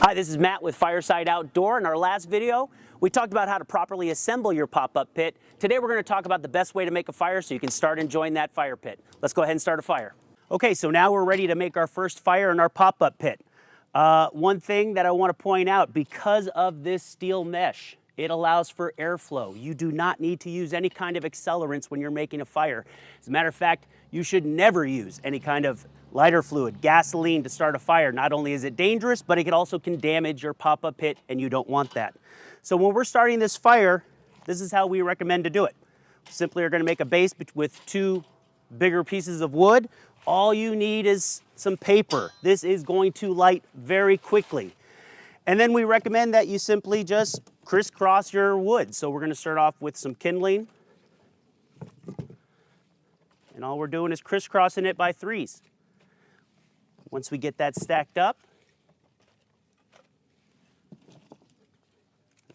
Hi, this is Matt with Fireside Outdoor. In our last video, we talked about how to properly assemble your pop-up pit. Today we're going to talk about the best way to make a fire so you can start enjoying that fire pit. Let's go ahead and start a fire. Okay, so now we're ready to make our first fire in our pop-up pit. One thing that I want to point out, because of this steel mesh, it allows for airflow. You do not need to use any kind of accelerants when you're making a fire. As a matter of fact, you should never use any kind of lighter fluid, gasoline, to start a fire. Not only is it dangerous, but it also can damage your pop-up pit, and you don't want that. So when we're starting this fire, this is how we recommend to do it. Simply are going to make a base with two bigger pieces of wood. All you need is some paper. This is going to light very quickly. And then we recommend that you simply just crisscross your wood. So we're going to start off with some kindling. And all we're doing is crisscrossing it by threes. Once we get that stacked up,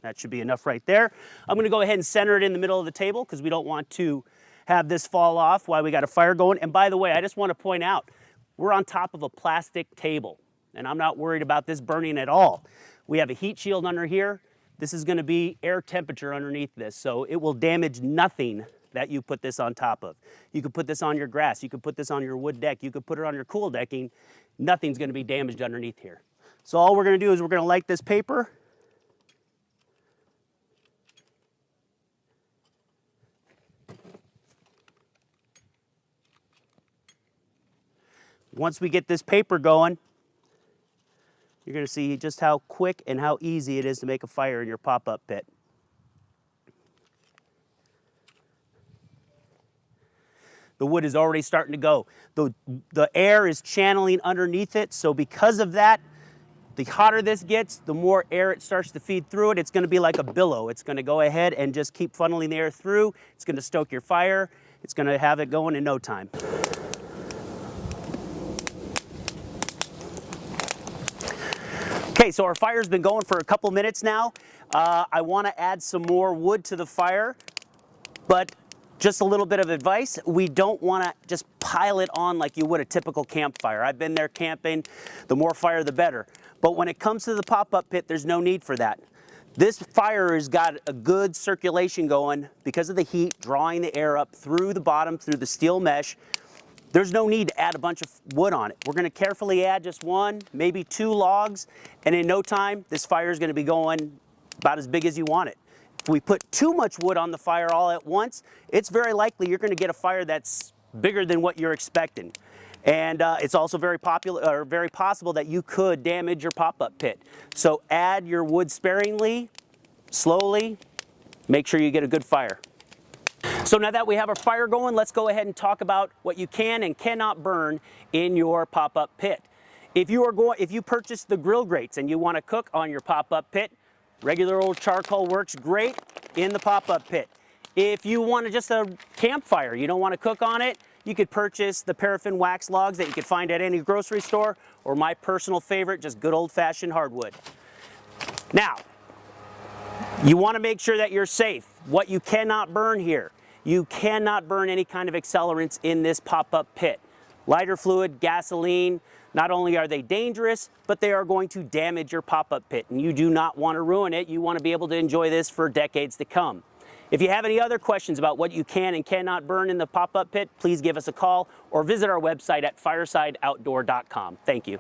that should be enough right there. I'm going to go ahead and center it in the middle of the table because we don't want to have this fall off while we got a fire going. And by the way, I just want to point out, we're on top of a plastic table, and I'm not worried about this burning at all. We have a heat shield under here. This is going to be air temperature underneath this, so it will damage nothing that you put this on top of. You could put this on your grass, you could put this on your wood deck, you could put it on your cool decking. Nothing's going to be damaged underneath here. So all we're going to do is we're going to light this paper. Once we get this paper going, you're going to see just how quick and how easy it is to make a fire in your pop-up pit. The wood is already starting to go. The air is channeling underneath it, so because of that, the hotter this gets, the more air it starts to feed through it. It's going to be like a billow. It's going to go ahead and just keep funneling the air through. It's going to stoke your fire. It's going to have it going in no time. Okay, so our fire's been going for a couple minutes now. I want to add some more wood to the fire, but just a little bit of advice, we don't want to just pile it on like you would a typical campfire. I've been there camping, the more fire the better. But when it comes to the pop-up pit, there's no need for that. This fire has got a good circulation going because of the heat drawing the air up through the bottom, through the steel mesh. There's no need to add a bunch of wood on it. We're going to carefully add just one, maybe two logs, and in no time, this fire is going to be going about as big as you want it. If we put too much wood on the fire all at once, it's very likely you're going to get a fire that's bigger than what you're expecting. And it's also very possible that you could damage your pop-up pit. So add your wood sparingly, slowly, make sure you get a good fire. So now that we have our fire going, let's go ahead and talk about what you can and cannot burn in your pop-up pit. If you purchase the grill grates and you want to cook on your pop-up pit, regular old charcoal works great in the pop-up pit. If you want just a campfire, you don't want to cook on it, you could purchase the paraffin wax logs that you could find at any grocery store, or my personal favorite, just good old-fashioned hardwood. Now, you want to make sure that you're safe. What you cannot burn here, you cannot burn any kind of accelerants in this pop-up pit. Lighter fluid, gasoline, not only are they dangerous, but they are going to damage your pop-up pit, and you do not want to ruin it. You want to be able to enjoy this for decades to come. If you have any other questions about what you can and cannot burn in the pop-up pit, please give us a call or visit our website at firesideoutdoor.com. Thank you.